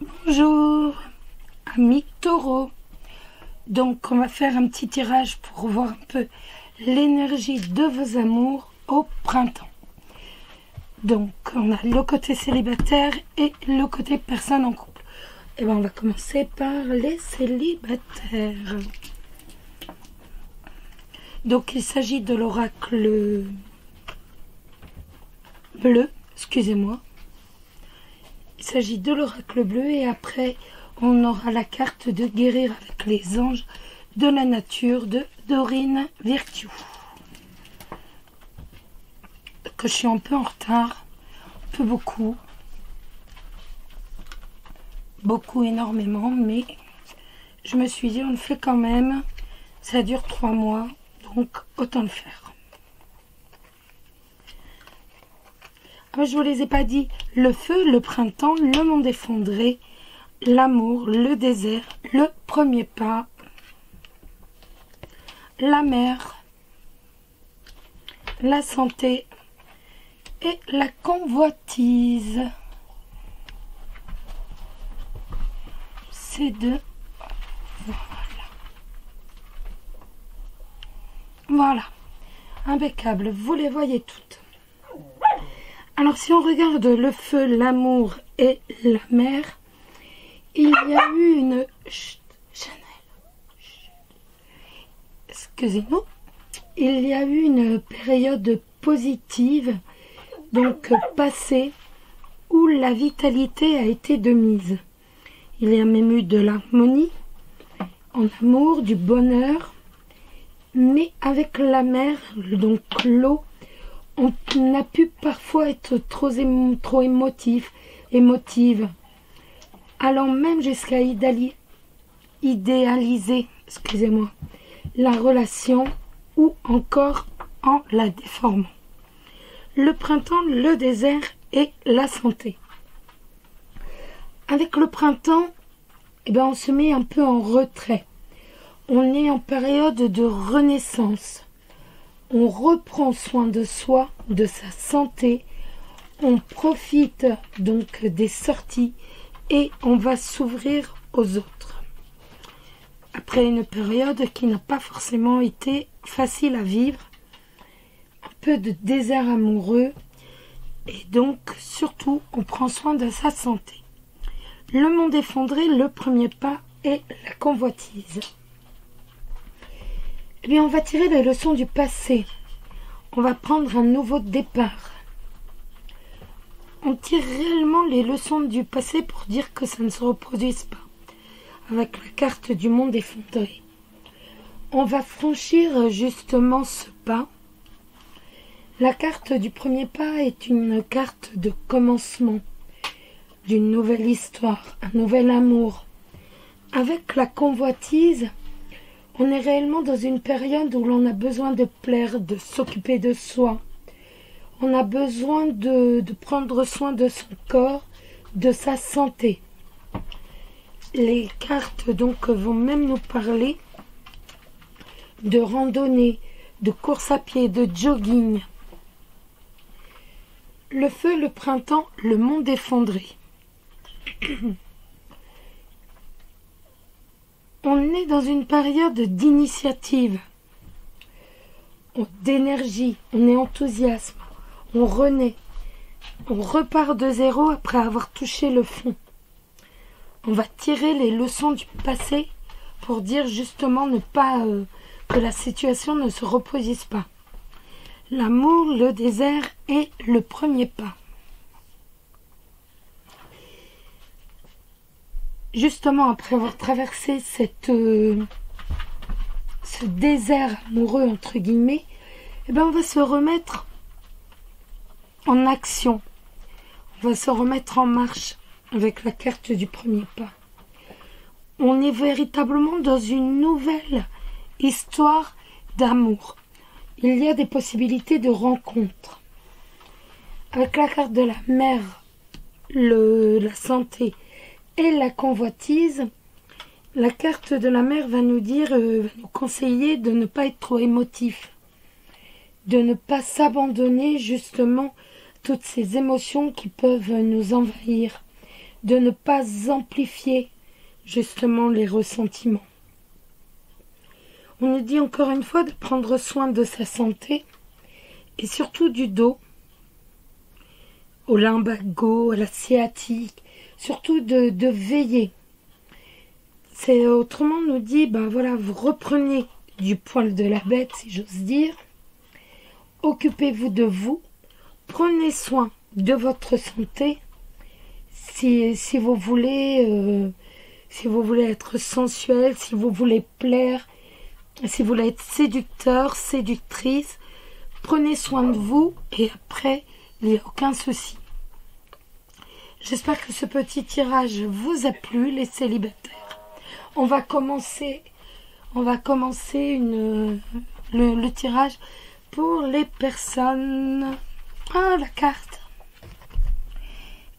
Bonjour, amis taureaux. Donc on va faire un petit tirage pour voir un peu l'énergie de vos amours au printemps. Donc on a le côté célibataire et le côté personne en couple. Et bien on va commencer par les célibataires. Donc il s'agit de l'oracle bleu, excusez-moi. Il s'agit de l'oracle bleu et après on aura la carte de guérir avec les anges de la nature de Dorine Virtue. Que je suis un peu en retard, un peu beaucoup énormément, mais je me suis dit on le fait quand même, ça dure 3 mois, donc autant le faire. Je vous les ai pas dit, le feu, le printemps, le monde effondré, l'amour, le désert, le premier pas, la mer, la santé et la convoitise. Ces deux, voilà, impeccable, vous les voyez toutes. Alors si on regarde le feu, l'amour et la mer, il y a eu une... Excusez-nous. Il y a eu une période positive, donc passée, où la vitalité a été de mise. Il y a même eu de l'harmonie, en amour, du bonheur, mais avec la mer, donc l'eau, on a pu parfois être trop émotive, allant même jusqu'à idéaliser, excusez-moi, la relation ou encore en la déformant. Le printemps, le désert et la santé. Avec le printemps, on se met un peu en retrait. On est en période de renaissance. On reprend soin de soi, de sa santé, on profite donc des sorties et on va s'ouvrir aux autres. Après une période qui n'a pas forcément été facile à vivre, un peu de désert amoureux et donc surtout on prend soin de sa santé. Le monde effondré, le premier pas et la convoitise. On va tirer les leçons du passé. On va prendre un nouveau départ. On tire réellement les leçons du passé pour dire que ça ne se reproduise pas. Avec la carte du monde effondré. On va franchir justement ce pas. La carte du premier pas est une carte de commencement, d'une nouvelle histoire, un nouvel amour. Avec la convoitise, on est réellement dans une période où l'on a besoin de plaire, de s'occuper de soi. On a besoin de prendre soin de son corps, de sa santé. Les cartes donc vont même nous parler de randonnée, de course à pied, de jogging. Le feu, le printemps, le monde effondré. On est dans une période d'initiative, d'énergie, on est enthousiasme, on renaît, on repart de zéro après avoir touché le fond. On va tirer les leçons du passé pour dire justement ne pas que la situation ne se reproduise pas. L'amour, le désert et le premier pas. Justement, après avoir traversé ce désert amoureux, entre guillemets, on va se remettre en action. On va se remettre en marche avec la carte du premier pas. On est véritablement dans une nouvelle histoire d'amour. Il y a des possibilités de rencontres. Avec la carte de la mer, la santé et la convoitise, la carte de la mer va nous dire, va nous conseiller de ne pas être trop émotif, de ne pas s'abandonner justement toutes ces émotions qui peuvent nous envahir, de ne pas amplifier justement les ressentiments. On nous dit encore une fois de prendre soin de sa santé et surtout du dos, au lumbago, à la sciatique, surtout de veiller. C'est autrement on nous dit, ben voilà, vous reprenez du poil de la bête, si j'ose dire. Occupez-vous de vous, prenez soin de votre santé. Si vous voulez être sensuel, si vous voulez plaire, si vous voulez être séducteur, séductrice, prenez soin de vous et après, il n'y a aucun souci. J'espère que ce petit tirage vous a plu, les célibataires. On va commencer le tirage pour les personnes. Ah, la carte.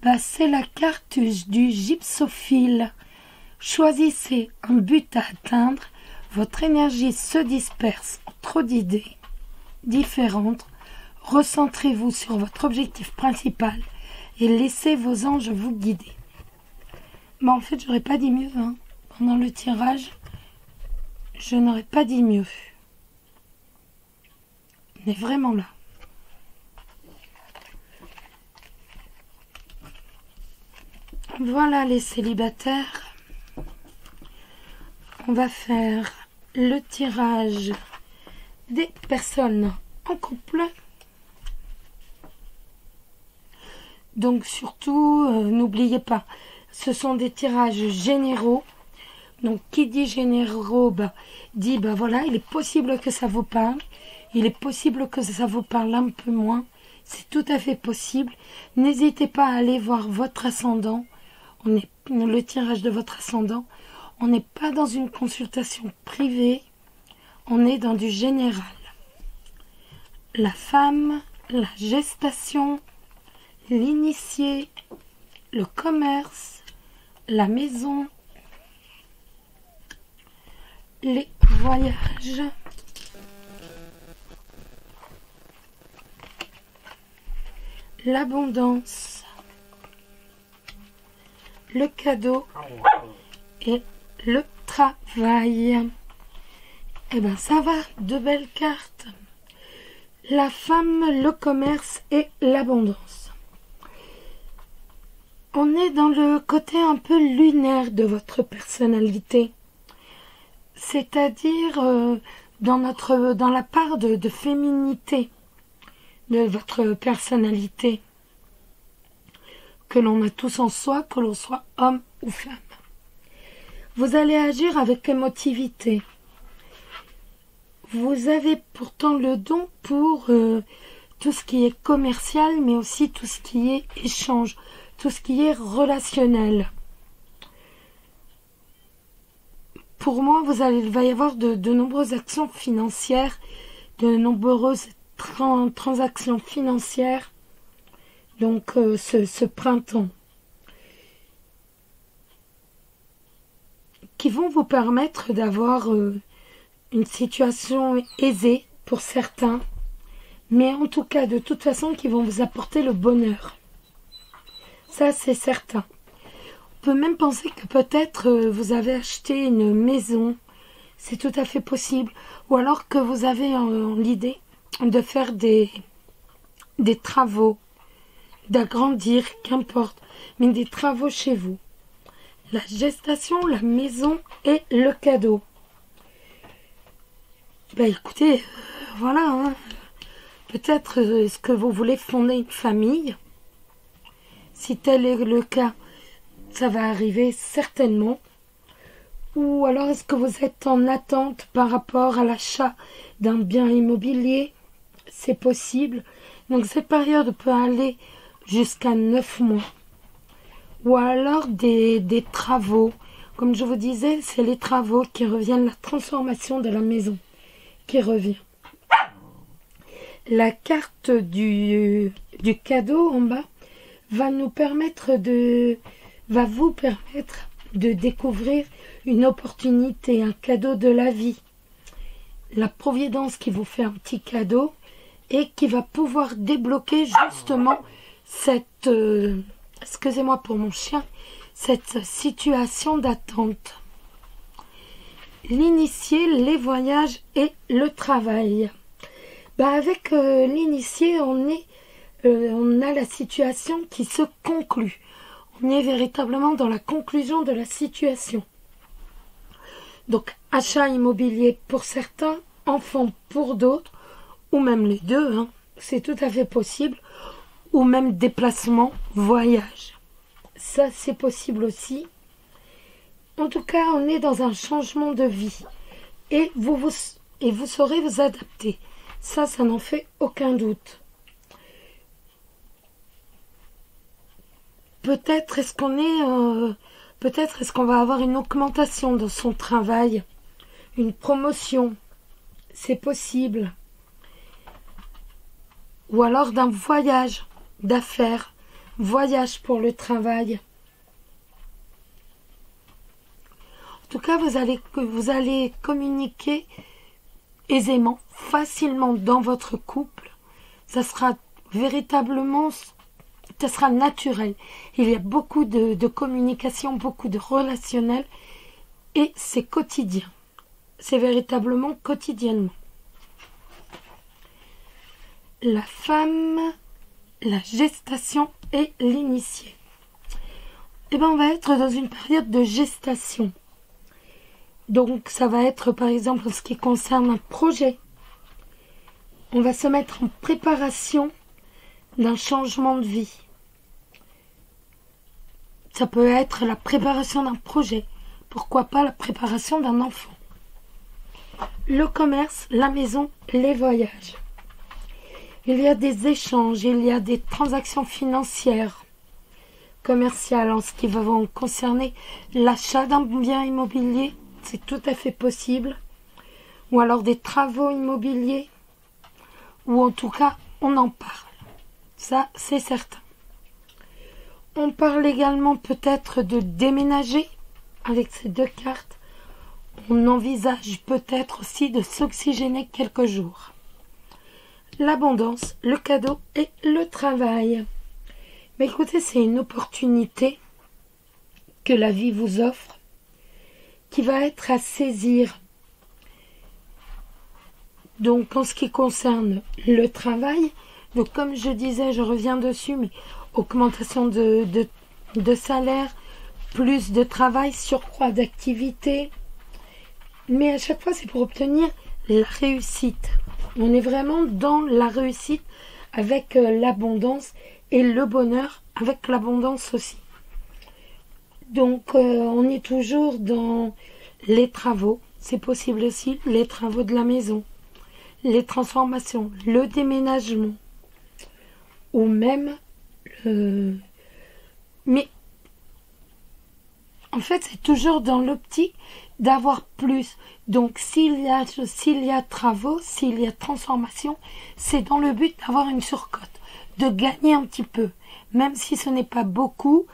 Bah, c'est la carte du gypsophile. Choisissez un but à atteindre. Votre énergie se disperse en trop d'idées différentes. Recentrez-vous sur votre objectif principal et laissez vos anges vous guider. Bah, en fait, j'aurais pas dit mieux. Pendant le tirage, je n'aurais pas dit mieux. On est vraiment là. Voilà les célibataires. On va faire le tirage des personnes en couple. Donc surtout, n'oubliez pas, ce sont des tirages généraux. Donc qui dit généraux, dit voilà, il est possible que ça vous parle. Il est possible que ça vous parle un peu moins. C'est tout à fait possible. N'hésitez pas à aller voir votre ascendant. Le tirage de votre ascendant. On n'est pas dans une consultation privée. On est dans du général. La femme, la gestation, l'initié, le commerce, la maison, les voyages, l'abondance, le cadeau et le travail. Eh bien, ça va, de belles cartes. La femme, le commerce et l'abondance. On est dans le côté un peu lunaire de votre personnalité. C'est-à-dire dans la part de féminité de votre personnalité. Que l'on a tous en soi, que l'on soit homme ou femme. Vous allez agir avec émotivité. Vous avez pourtant le don pour tout ce qui est commercial, mais aussi tout ce qui est échange, tout ce qui est relationnel. Pour moi, il va y avoir de nombreuses actions financières, de nombreuses transactions financières, donc ce printemps, qui vont vous permettre d'avoir une situation aisée pour certains, mais en tout cas, de toute façon, qui vont vous apporter le bonheur. Ça, c'est certain. On peut même penser que peut-être vous avez acheté une maison, c'est tout à fait possible, ou alors que vous avez l'idée de faire des travaux, d'agrandir, qu'importe, mais des travaux chez vous. La gestation, la maison et le cadeau. Écoutez, voilà, peut-être est-ce que vous voulez fonder une famille. Si tel est le cas, ça va arriver certainement. Ou alors est-ce que vous êtes en attente par rapport à l'achat d'un bien immobilier? C'est possible. Donc cette période peut aller jusqu'à 9 mois. Ou alors des travaux. Comme je vous disais, c'est les travaux qui reviennent, la transformation de la maison qui revient. La carte du cadeau en bas va vous permettre de découvrir une opportunité, un cadeau de la vie. La providence qui vous fait un petit cadeau et qui va pouvoir débloquer justement cette... excusez-moi pour mon chien, cette situation d'attente. L'initié, les voyages et le travail. Avec l'initié, on a la situation qui se conclut. On est véritablement dans la conclusion de la situation. Donc, achat immobilier pour certains, enfants pour d'autres, ou même les deux, c'est tout à fait possible, ou même déplacement, voyage. Ça, c'est possible aussi. En tout cas, on est dans un changement de vie et vous saurez vous adapter. Ça n'en fait aucun doute. Peut-être est-ce qu'on va avoir une augmentation dans son travail, une promotion. C'est possible. Ou alors d'un voyage d'affaires, voyage pour le travail. En tout cas, vous allez communiquer aisément, facilement dans votre couple. Ça sera naturel. Il y a beaucoup de communication, beaucoup de relationnel et c'est quotidien. C'est véritablement quotidiennement. La femme, la gestation et l'initié. On va être dans une période de gestation. Donc, ça va être, par exemple, en ce qui concerne un projet. On va se mettre en préparation d'un changement de vie. Ça peut être la préparation d'un projet. Pourquoi pas la préparation d'un enfant. Le commerce, la maison, les voyages. Il y a des échanges, il y a des transactions financières, commerciales en ce qui va concerner l'achat d'un bien immobilier. C'est tout à fait possible. Ou alors des travaux immobiliers. Ou en tout cas, on en parle. Ça, c'est certain. On parle également peut-être de déménager avec ces deux cartes. On envisage peut-être aussi de s'oxygéner quelques jours. L'abondance, le cadeau et le travail. Mais écoutez, c'est une opportunité que la vie vous offre, qui va être à saisir. Donc, en ce qui concerne le travail, donc comme je disais, je reviens dessus, mais augmentation de salaire, plus de travail, surcroît d'activité. Mais à chaque fois, c'est pour obtenir la réussite. On est vraiment dans la réussite avec l'abondance et le bonheur avec l'abondance aussi. Donc, on est toujours dans les travaux. C'est possible aussi, les travaux de la maison, les transformations, le déménagement. Ou même... Mais, en fait, c'est toujours dans l'optique d'avoir plus. Donc, s'il y a travaux, s'il y a transformation, c'est dans le but d'avoir une surcote, de gagner un petit peu. Même si ce n'est pas beaucoup,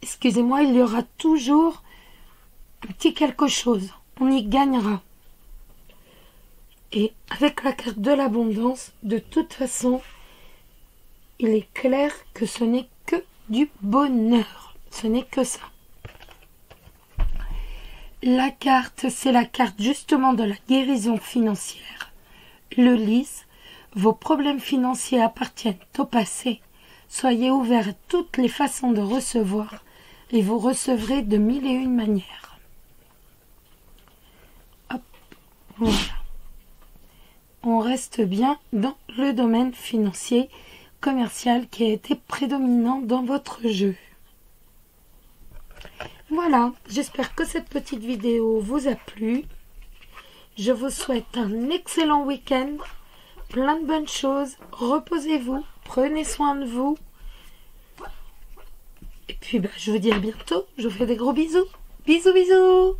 excusez-moi, il y aura toujours un petit quelque chose. On y gagnera. Et avec la carte de l'abondance, de toute façon, il est clair que ce n'est que du bonheur. Ce n'est que ça. La carte, c'est la carte justement de la guérison financière. Le lys, vos problèmes financiers appartiennent au passé. Soyez ouverts à toutes les façons de recevoir et vous recevrez de 1001 manières. Hop, voilà. On reste bien dans le domaine financier, commercial qui a été prédominant dans votre jeu. Voilà, j'espère que cette petite vidéo vous a plu. Je vous souhaite un excellent week-end, plein de bonnes choses. Reposez-vous, prenez soin de vous. Et puis, je vous dis à bientôt. Je vous fais des gros bisous. Bisous, bisous.